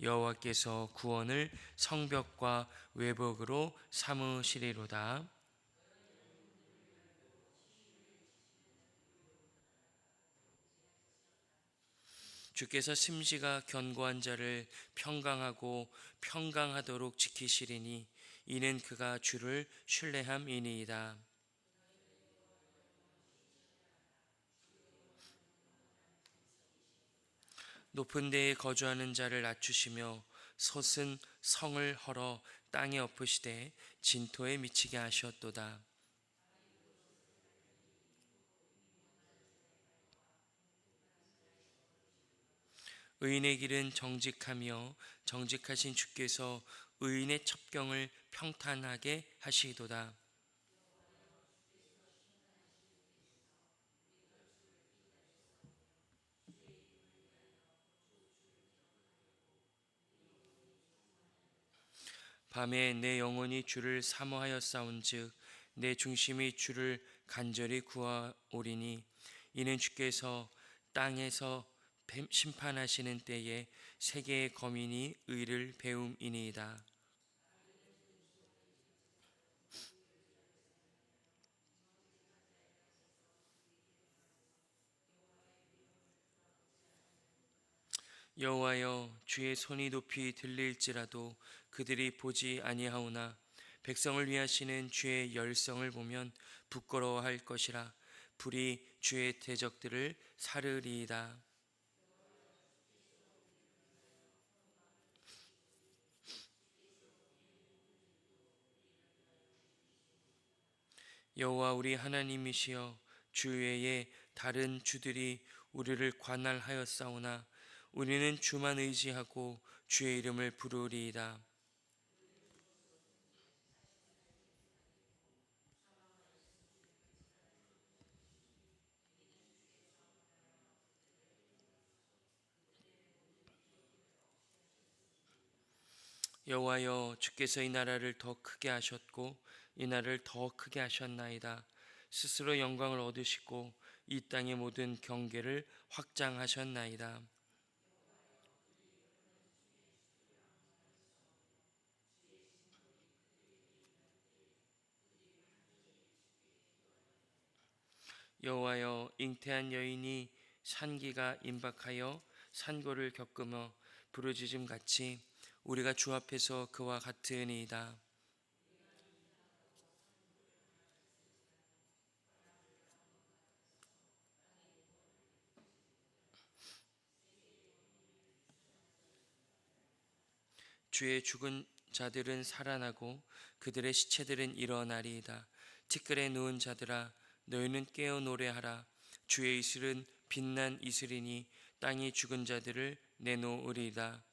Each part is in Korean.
여호와께서 구원을 성벽과 외벽으로 삼으시리로다. 주께서 심지가 견고한 자를 평강하고 평강하도록 지키시리니 이는 그가 주를 신뢰함이니이다. 높은 데에 거주하는 자를 낮추시며 솟은 성을 헐어 땅에 엎으시되 진토에 미치게 하셨도다. 의인의 길은 정직하며 정직하신 주께서 의인의 첩경을 평탄하게 하시도다. 밤에 내 영혼이 주를 사모하였사온즉 내 중심이 주를 간절히 구하오리니 이는 주께서 땅에서 심판하시는 때에 세계의 거민이 의를 배움이니이다. 여호와여, 주의 손이 높이 들릴지라도 그들이 보지 아니하오나 백성을 위하시는 주의 열성을 보면 부끄러워할 것이라. 불이 주의 대적들을 사르리이다. 여호와 우리 하나님이시여, 주 외에 다른 주들이 우리를 관할하였사오나 우리는 주만 의지하고 주의 이름을 부르리이다. 여호와여, 주께서 이 나라를 더 크게 하셨고 이 나라를 더 크게 하셨나이다. 스스로 영광을 얻으시고 이 땅의 모든 경계를 확장하셨나이다. 여호와여, 잉태한 여인이 산기가 임박하여 산고를 겪으며 부르짖음 같이 우리가 주 앞에서 그와 같으니이다. 주의 죽은 자들은 살아나고 그들의 시체들은 일어나리이다. 티끌에 누운 자들아, 너희는 깨어 노래하라. 주의 이슬은 빛난 이슬이니 땅이 죽은 자들을 내놓으리이다.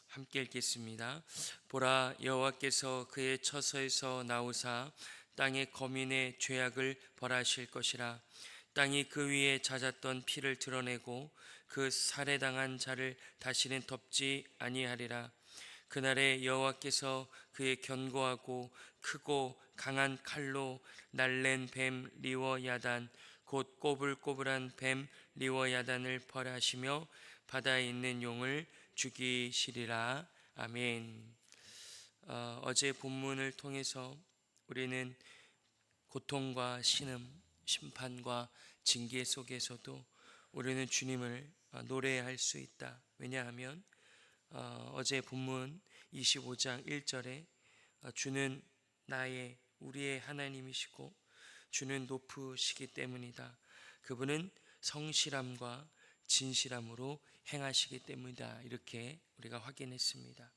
함께 읽겠습니다. 보라, 여호와께서 그의 처소에서 나오사 땅의 거민의 죄악을 벌하실 것이라. 땅이 그 위에 잦았던 피를 드러내고 그 살해당한 자를 다시는 덮지 아니하리라. 그날에 여호와께서 그의 견고하고 크고 강한 칼로 날랜 뱀 리워야단 곧 꼬불꼬불한 뱀 리워야단을 벌하시며 바다에 있는 용을 죽이시리라. 아멘. 어제 본문을 통해서 우리는 고통과 신음, 심판과 징계 속에서도 우리는 주님을 노래할 수 있다. 왜냐하면 어제 본문 25장 1절에 주는 나의 우리의 하나님이시고 주는 높으시기 때문이다. 그분은 성실함과 진실함으로 행하시기 때문이다. 이렇게 우리가 확인했습니다.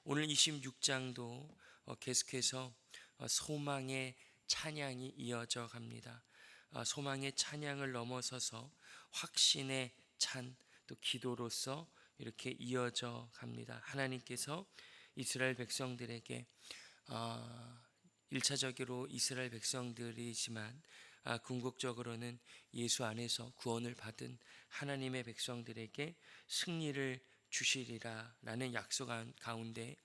오늘 26장도 계속해서 소망의 찬양이 이어져 갑니다. 소망의 찬양을 넘어서서 확신의 찬, 또 기도로서 이렇게 이어져 갑니다. 하나님께서 이스라엘 백성들에게 1차적으로 이스라엘 백성들이지만 궁극적으로는 예수 안에서 구원을 받은 하나님의 백성들에게 승리를 주시리라 라는 약속 가운데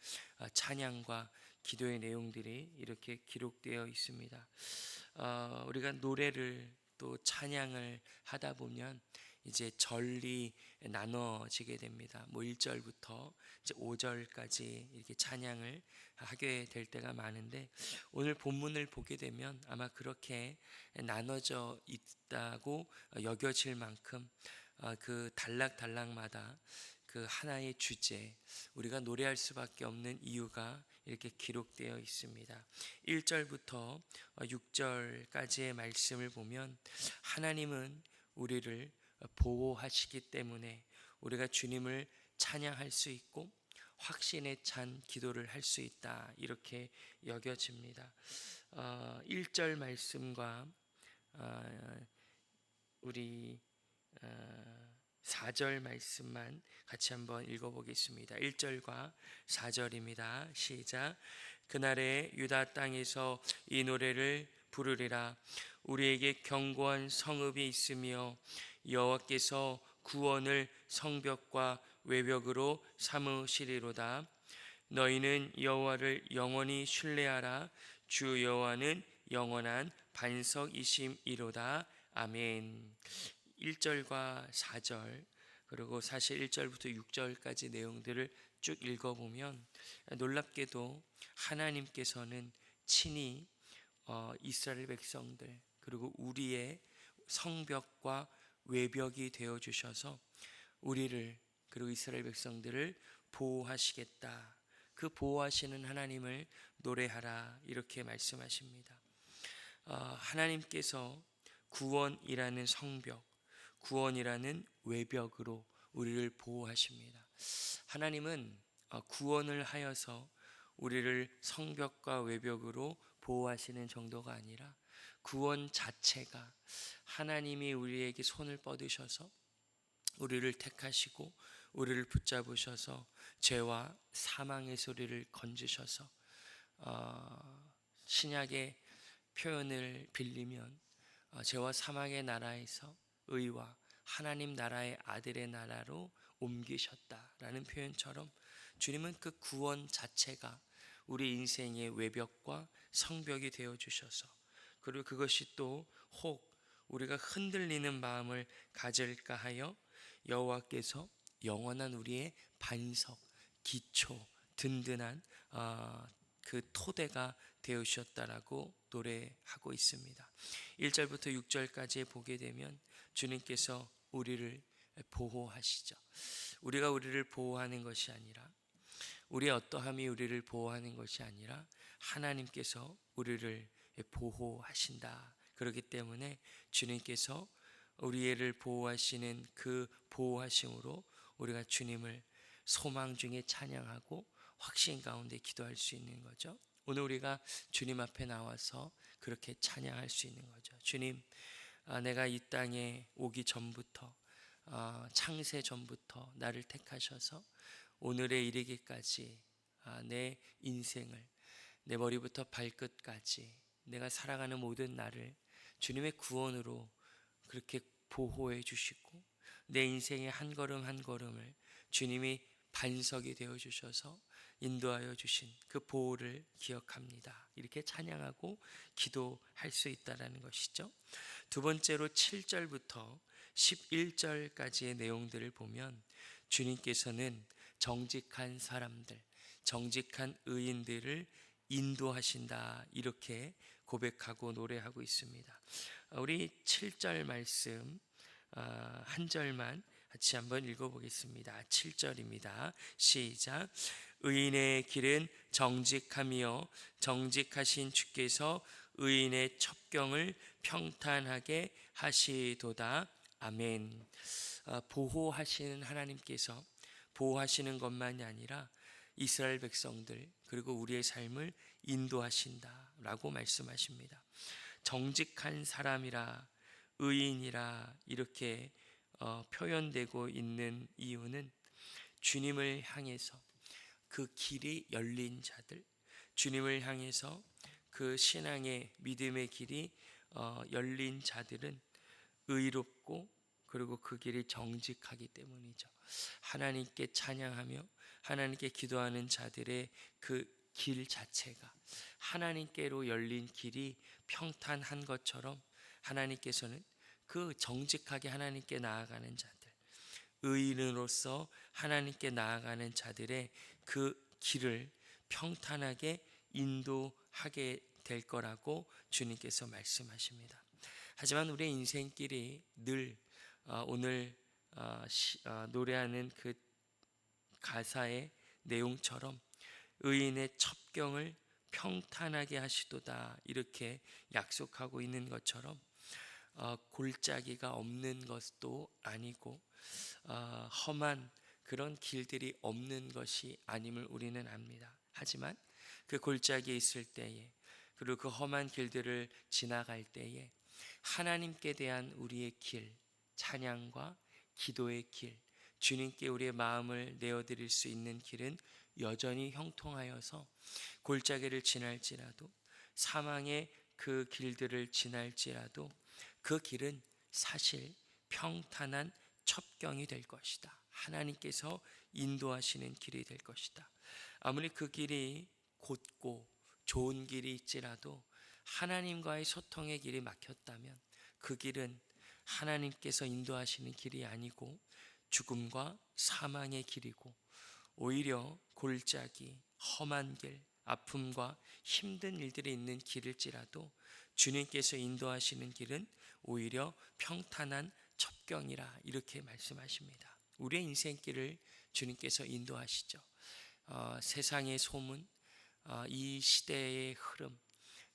찬양과 기도의 내용들이 이렇게 기록되어 있습니다. 우리가 노래를 또 찬양을 하다 보면 이제 절이 나눠지게 됩니다. 뭐 1절부터 이제 5절까지 이렇게 찬양을 하게 될 때가 많은데, 오늘 본문을 보게 되면 아마 그렇게 나눠져 있다고 여겨질 만큼 그 단락단락마다 그 하나의 주제, 우리가 노래할 수밖에 없는 이유가 이렇게 기록되어 있습니다. 1절부터 6절까지의 말씀을 보면 하나님은 우리를 보호하시기 때문에 우리가 주님을 찬양할 수 있고 확신에 찬 기도를 할 수 있다, 이렇게 여겨집니다. 1절 말씀과 우리 4절 말씀만 같이 한번 읽어보겠습니다. 1절과 4절입니다. 시작. 그날에 유다 땅에서 이 노래를 부르리라. 우리에게 견고한 성읍이 있으며 여호와께서 구원을 성벽과 외벽으로 삼으시리로다. 너희는 여호와를 영원히 신뢰하라. 주 여호와는 영원한 반석이심이로다. 아멘. 1절과 4절, 그리고 사실 1절부터 6절까지 내용들을 쭉 읽어보면 놀랍게도 하나님께서는 친히 이스라엘 백성들, 그리고 우리의 성벽과 외벽이 되어 주셔서 우리를, 그리고 이스라엘 백성들을 보호하시겠다, 그 보호하시는 하나님을 노래하라, 이렇게 말씀하십니다. 하나님께서 구원이라는 성벽, 구원이라는 외벽으로 우리를 보호하십니다. 하나님은 구원을 하여서 우리를 성벽과 외벽으로 보호하시는 정도가 아니라 구원 자체가, 하나님이 우리에게 손을 뻗으셔서 우리를 택하시고 우리를 붙잡으셔서 죄와 사망의 소리를 건지셔서, 신약의 표현을 빌리면 죄와 사망의 나라에서 의와 하나님 나라의 아들의 나라로 옮기셨다라는 표현처럼 주님은 그 구원 자체가 우리 인생의 외벽과 성벽이 되어 주셔서, 그리고 그것이 또 혹 우리가 흔들리는 마음을 가질까 하여 여호와께서 영원한 우리의 반석, 기초, 든든한 그 토대가 되어주셨다라고 노래하고 있습니다. 1절부터 6절까지 보게 되면 주님께서 우리를 보호하시죠. 우리가 우리를 보호하는 것이 아니라, 우리의 어떠함이 우리를 보호하는 것이 아니라 하나님께서 우리를 보호하신다. 그렇기 때문에 주님께서 우리를 보호하시는 그 보호하심으로 우리가 주님을 소망 중에 찬양하고 확신 가운데 기도할 수 있는 거죠. 오늘 우리가 주님 앞에 나와서 그렇게 찬양할 수 있는 거죠. 주님, 내가 이 땅에 오기 전부터, 창세 전부터 나를 택하셔서 오늘에 이르기까지 내 인생을, 내 머리부터 발끝까지 내가 살아가는 모든 날을 주님의 구원으로 그렇게 보호해 주시고, 내 인생의 한 걸음 한 걸음을 주님이 반석이 되어 주셔서 인도하여 주신 그 보호를 기억합니다. 이렇게 찬양하고 기도할 수 있다는 것이죠. 두 번째로 7절부터 11절까지의 내용들을 보면 주님께서는 정직한 사람들, 정직한 의인들을 인도하신다, 이렇게 고백하고 노래하고 있습니다. 우리 7절 말씀 한 절만 같이 한번 읽어보겠습니다. 7절입니다. 시작. 의인의 길은 정직하며 정직하신 주께서 의인의 첩경을 평탄하게 하시도다. 아멘. 보호하시는 하나님께서 보호하시는 것만이 아니라 이스라엘 백성들, 그리고 우리의 삶을 인도하신다라고 말씀하십니다. 정직한 사람이라, 의인이라 이렇게 표현되고 있는 이유는 주님을 향해서 그 길이 열린 자들, 주님을 향해서 그 신앙의 믿음의 길이 열린 자들은 의롭고, 그리고 그 길이 정직하기 때문이죠. 하나님께 찬양하며 하나님께 기도하는 자들의 그 길 자체가 하나님께로 열린 길이 평탄한 것처럼 하나님께서는 그 정직하게 하나님께 나아가는 자들, 의인으로서 하나님께 나아가는 자들의 그 길을 평탄하게 인도하게 될 거라고 주님께서 말씀하십니다. 하지만 우리의 인생길이 늘 오늘 노래하는 그 가사의 내용처럼 의인의 첩경을 평탄하게 하시도다 이렇게 약속하고 있는 것처럼 골짜기가 없는 것도 아니고 험한 그런 길들이 없는 것이 아님을 우리는 압니다. 하지만 그 골짜기에 있을 때에 그리고 그 험한 길들을 지나갈 때에 하나님께 대한 우리의 길, 찬양과 기도의 길, 주님께 우리의 마음을 내어드릴 수 있는 길은 여전히 형통하여서 골짜기를 지날지라도 사망의 그 길들을 지날지라도 그 길은 사실 평탄한 첩경이 될 것이다. 하나님께서 인도하시는 길이 될 것이다. 아무리 그 길이 곧고 좋은 길이 있지라도 하나님과의 소통의 길이 막혔다면 그 길은 하나님께서 인도하시는 길이 아니고 죽음과 사망의 길이고 오히려 골짜기, 험한 길, 아픔과 힘든 일들이 있는 길일지라도 주님께서 인도하시는 길은 오히려 평탄한 첩경이라 이렇게 말씀하십니다. 우리의 인생길을 주님께서 인도하시죠. 세상의 소문, 이 시대의 흐름,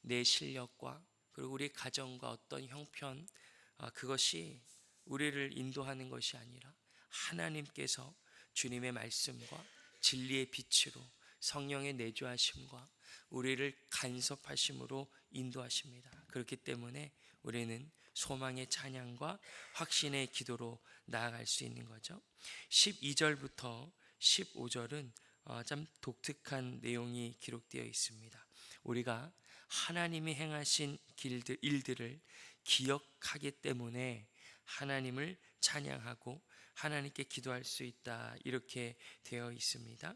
내 실력과 그리고 우리 가정과 어떤 형편, 그것이 우리를 인도하는 것이 아니라 하나님께서 주님의 말씀과 진리의 빛으로 성령의 내주하심과 우리를 간섭하심으로 인도하십니다. 그렇기 때문에 우리는 소망의 찬양과 확신의 기도로 나아갈 수 있는 거죠. 12절부터 15절은 참 독특한 내용이 기록되어 있습니다. 우리가 하나님이 행하신 일들을 기억하기 때문에 하나님을 찬양하고 하나님께 기도할 수 있다 이렇게 되어 있습니다.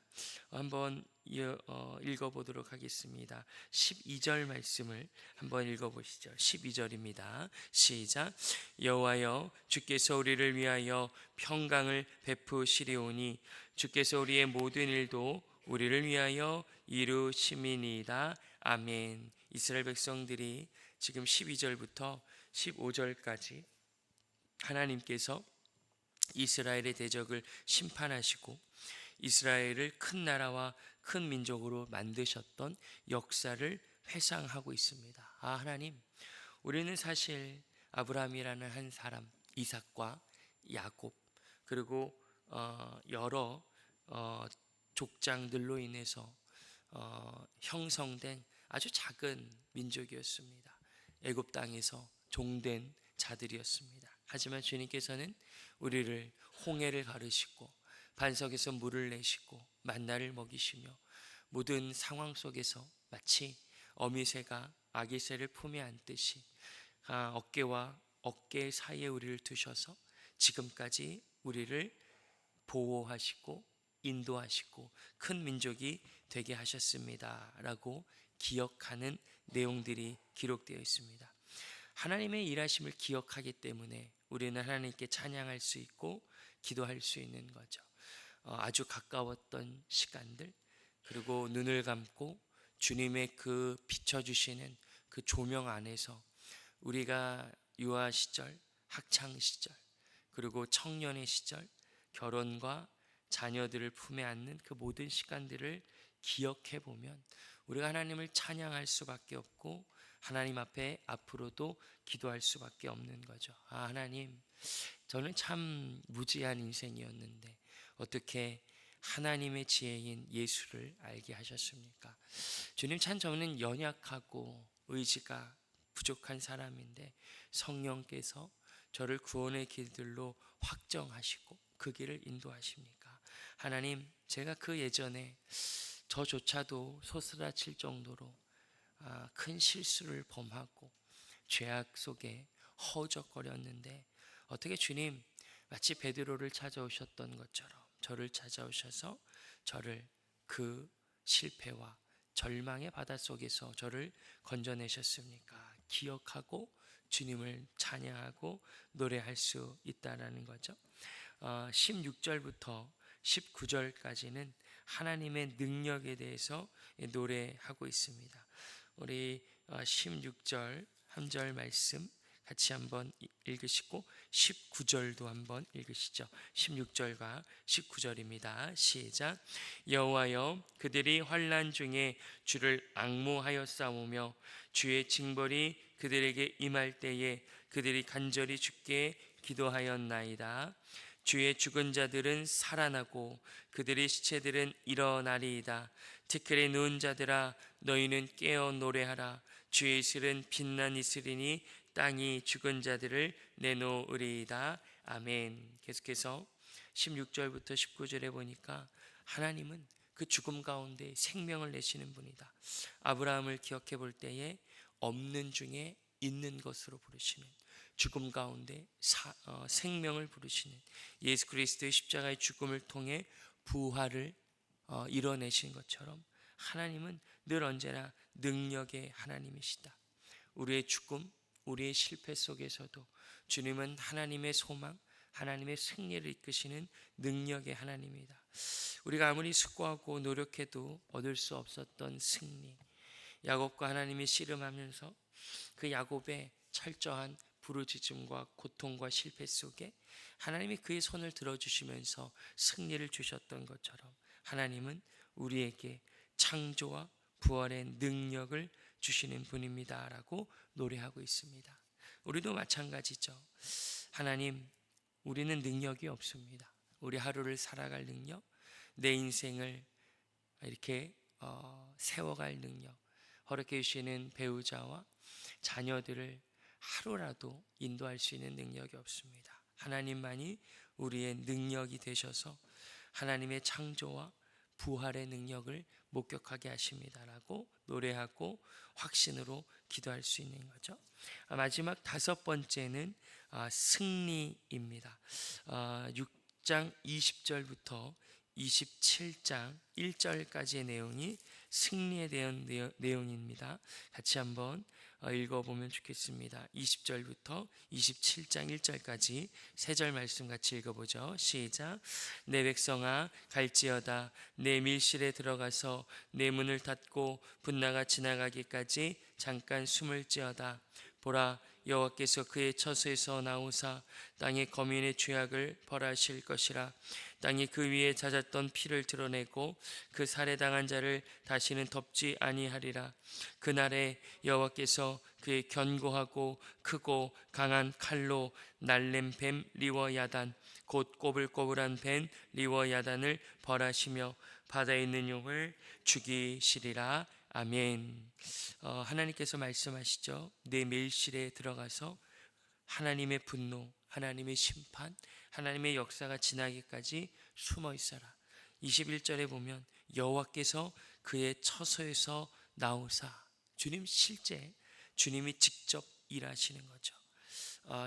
한번 읽어보도록 하겠습니다. 12절 말씀을 한번 읽어보시죠. 12절입니다. 시작. 여호와여 주께서 우리를 위하여 평강을 베푸시리오니 주께서 우리의 모든 일도 우리를 위하여 이루심이니이다. 아멘. 이스라엘 백성들이 지금 12절부터 15절까지 하나님께서 이스라엘의 대적을 심판하시고 이스라엘을 큰 나라와 큰 민족으로 만드셨던 역사를 회상하고 있습니다. 하나님, 우리는 사실 아브라함이라는 한 사람, 이삭과 야곱, 그리고 여러 족장들로 인해서 형성된 아주 작은 민족이었습니다. 애굽 땅에서 종된 자들이었습니다. 하지만 주님께서는 우리를 홍해를 가르시고 반석에서 물을 내시고 만나를 먹이시며 모든 상황 속에서 마치 어미새가 아기새를 품에 안듯이 어깨와 어깨 사이에 우리를 두셔서 지금까지 우리를 보호하시고 인도하시고 큰 민족이 되게 하셨습니다 라고 기억하는 내용들이 기록되어 있습니다. 하나님의 일하심을 기억하기 때문에 우리는 하나님께 찬양할 수 있고 기도할 수 있는 거죠. 아주 가까웠던 시간들, 그리고 눈을 감고 주님의 그 비춰주시는 그 조명 안에서 우리가 유아 시절, 학창 시절, 그리고 청년의 시절, 결혼과 자녀들을 품에 안는 그 모든 시간들을 기억해 보면 우리가 하나님을 찬양할 수밖에 없고 하나님 앞에 앞으로도 기도할 수밖에 없는 거죠. 하나님, 저는 참 무지한 인생이었는데 어떻게 하나님의 지혜인 예수를 알게 하셨습니까? 주님, 참 저는 연약하고 의지가 부족한 사람인데 성령께서 저를 구원의 길들로 확정하시고 그 길을 인도하십니까? 하나님, 제가 그 예전에 저조차도 소스라칠 정도로 큰 실수를 범하고 죄악 속에 허우적거렸는데 어떻게 주님 마치 베드로를 찾아오셨던 것처럼 저를 찾아오셔서 저를 그 실패와 절망의 바다 속에서 저를 건져내셨습니까? 기억하고 주님을 찬양하고 노래할 수 있다라는 거죠. 16절부터 19절까지는 하나님의 능력에 대해서 노래하고 있습니다. 우리 16절 한 절 말씀 같이 한번 읽으시고 19절도 한번 읽으시죠. 16절과 19절입니다. 시작. 여호와여, 그들이 환난 중에 주를 앙모하여 싸우며 주의 징벌이 그들에게 임할 때에 그들이 간절히 주께 기도하였나이다. 주의 죽은 자들은 살아나고 그들의 시체들은 일어나리이다. 티끌에 누운 자들아, 너희는 깨어 노래하라. 주의 이슬은 빛난 이슬이니 땅이 죽은 자들을 내놓으리이다. 아멘. 계속해서 16절부터 19절에 보니까 하나님은 그 죽음 가운데 생명을 내시는 분이다. 아브라함을 기억해 볼 때에 없는 중에 있는 것으로 부르시는, 죽음 가운데 생명을 부르시는, 예수 그리스도의 십자가의 죽음을 통해 부활을 이뤄내신 것처럼 하나님은 늘 언제나 능력의 하나님이시다. 우리의 죽음, 우리의 실패 속에서도 주님은 하나님의 소망, 하나님의 승리를 이끄시는 능력의 하나님이다. 우리가 아무리 수고하고 노력해도 얻을 수 없었던 승리, 야곱과 하나님이 씨름하면서 그 야곱의 철저한 부르짖음과 고통과 실패 속에 하나님이 그의 손을 들어주시면서 승리를 주셨던 것처럼 하나님은 우리에게 창조와 부활의 능력을 주시는 분입니다 라고 노래하고 있습니다. 우리도 마찬가지죠. 하나님, 우리는 능력이 없습니다. 우리 하루를 살아갈 능력, 내 인생을 이렇게 세워갈 능력, 허락해 주시는 배우자와 자녀들을 하루라도 인도할 수 있는 능력이 없습니다. 하나님만이 우리의 능력이 되셔서 하나님의 창조와 부활의 능력을 목격하게 하십니다라고 노래하고 확신으로 기도할 수 있는 거죠. 마지막 다섯 번째는 승리입니다. 6장 20절부터 27장 1절까지의 내용이 승리에 대한 내용입니다. 같이 한번 읽어보면 좋겠습니다. 20절부터 27장 1절까지 세 절 말씀 같이 읽어보죠. 시작. 내 백성아, 갈지어다. 내 밀실에 들어가서 내 문을 닫고 분나가 지나가기까지 잠깐 숨을지어다. 보라, 여호와께서 그의 처소에서 나오사 땅의 거민의 죄악을 벌하실 것이라. 땅이 그 위에 잦았던 피를 드러내고 그 살해당한 자를 다시는 덮지 아니하리라. 그날에 여호와께서 그의 견고하고 크고 강한 칼로 날렘 뱀 리워야단, 곧 꼬불꼬불한 뱀 리워야단을 벌하시며 바다에 있는 용을 죽이시리라. 아멘. 하나님께서 말씀하시죠. 내 밀실에 들어가서 하나님의 분노, 하나님의 심판, 하나님의 역사가 지나기까지 숨어 있어라. 21절에 보면 여호와께서 그의 처소에서 나오사, 주님 실제 주님이 직접 일하시는 거죠.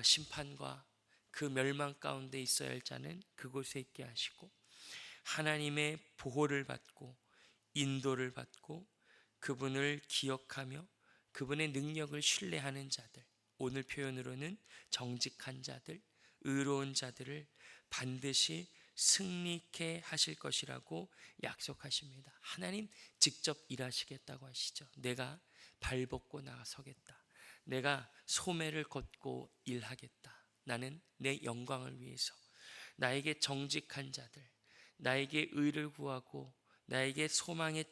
심판과 그 멸망 가운데 있어야 할 자는 그곳에 있게 하시고 하나님의 보호를 받고 인도를 받고 그분을 기억하며 그분의 능력을 신뢰하는 자들, 오늘 표현으로는 정직한 자들, 의로운 자들을 반드시 승리케 하실 것이라고 약속하십니다. 하나님 직접 일하시겠다고 하시죠. 내가 발벗고 나서겠다. 내가 소매를 걷고 일하겠다. 나는 내 영광을 위해서 나에게 정직한 자들, 나에게 의를 구하고 나에게 소망의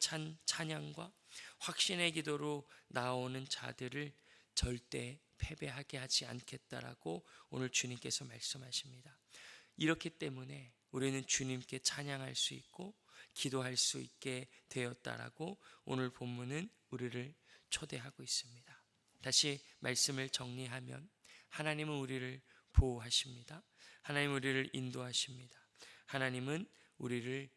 찬양과 확신의 기도로 나오는 자들을 절대 패배하게 하지 않겠다라고 오늘 주님께서 말씀하십니다. 이렇기 때문에 우리는 주님께 찬양할 수 있고 기도할 수 있게 되었다라고 오늘 본문은 우리를 초대하고 있습니다. 다시 말씀을 정리하면 하나님은 우리를 보호하십니다. 하나님은 우리를 인도하십니다. 하나님은 우리를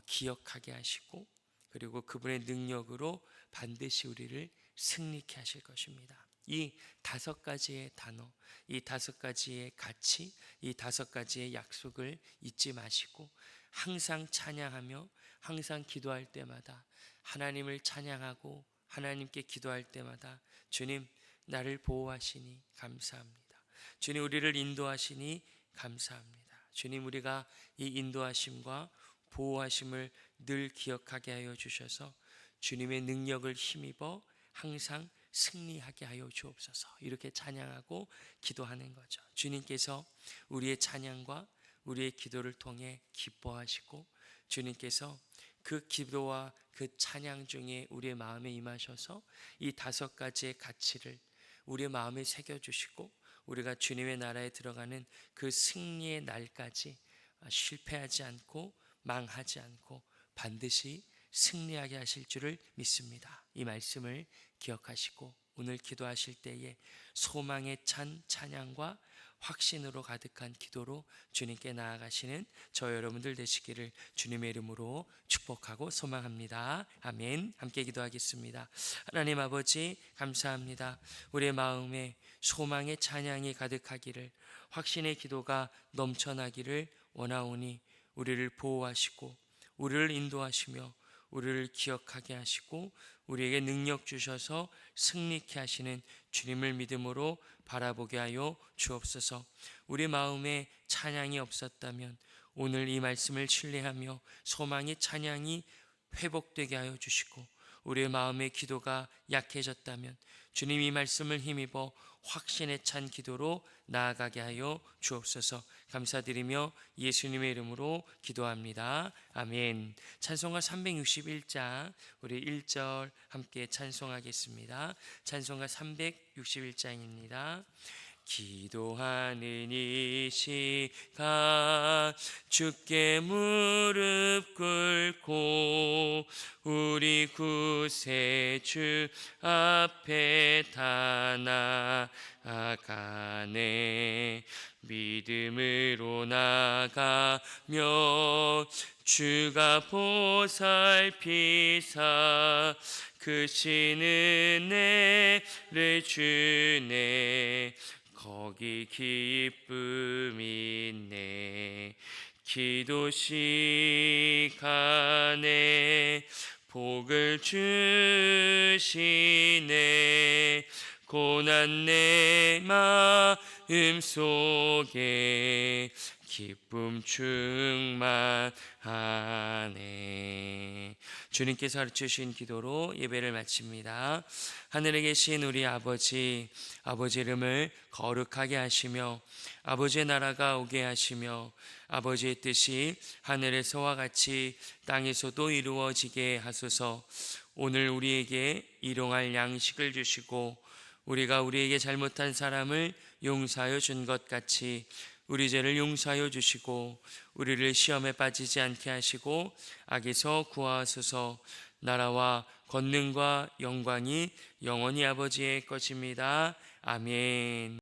기억하게 하시고 그리고 그분의 능력으로 반드시 우리를 승리케 하실 것입니다. 이 다섯 가지의 단어, 이 다섯 가지의 가치, 이 다섯 가지의 약속을 잊지 마시고 항상 찬양하며 항상 기도할 때마다 하나님을 찬양하고 하나님께 기도할 때마다 주님, 나를 보호하시니 감사합니다. 주님, 우리를 인도하시니 감사합니다. 주님, 우리가 이 인도하심과 보호하심을 늘 기억하게 하여 주셔서 주님의 능력을 힘입어 항상 승리하게 하여 주옵소서. 이렇게 찬양하고 기도하는 거죠. 주님께서 우리의 찬양과 우리의 기도를 통해 기뻐하시고 주님께서 그 기도와 그 찬양 중에 우리의 마음에 임하셔서 이 5가지의 가치를 우리의 마음에 새겨주시고 우리가 주님의 나라에 들어가는 그 승리의 날까지 실패하지 않고 망하지 않고 반드시 승리하게 하실 줄을 믿습니다. 이 말씀을 기억하시고 오늘 기도하실 때에 소망에 찬 찬양과 확신으로 가득한 기도로 주님께 나아가시는 저 여러분들 되시기를 주님의 이름으로 축복하고 소망합니다. 아멘. 함께 기도하겠습니다. 하나님 아버지, 감사합니다. 우리의 마음에 소망의 찬양이 가득하기를, 확신의 기도가 넘쳐나기를 원하오니 우리를 보호하시고 우리를 인도하시며 우리를 기억하게 하시고 우리에게 능력 주셔서 승리케 하시는 주님을 믿음으로 바라보게 하여 주옵소서. 우리 마음에 찬양이 없었다면 오늘 이 말씀을 신뢰하며 소망의 찬양이 회복되게 하여 주시고, 우리의 마음의 기도가 약해졌다면 주님 이 말씀을 힘입어 확신에 찬 기도로 나아가게 하여 주옵소서. 감사드리며 예수님의 이름으로 기도합니다. 아멘. 찬송가 361장 우리 1절 함께 찬송하겠습니다. 찬송가 361장입니다. 기도하는 이 시간 주께 무릎 꿇고 우리 구세주 앞에 다 나아가네. 믿음으로 나가며 주가 보살피사 크신 은혜를 주네. 거기 기쁨이 있네. 기도 시간에 복을 주시네. 고난 내 마음 속에 기쁨 충만하네. 주님께서 가르치신 기도로 예배를 마칩니다. 하늘에 계신 우리 아버지, 아버지 이름을 거룩하게 하시며 아버지의 나라가 오게 하시며 아버지의 뜻이 하늘에서와 같이 땅에서도 이루어지게 하소서. 오늘 우리에게 일용할 양식을 주시고 우리가 우리에게 잘못한 사람을 용서하여 준 것 같이 우리 죄를 용서하여 주시고 우리를 시험에 빠지지 않게 하시고 악에서 구하소서. 나라와 권능과 영광이 영원히 아버지의 것입니다. 아멘.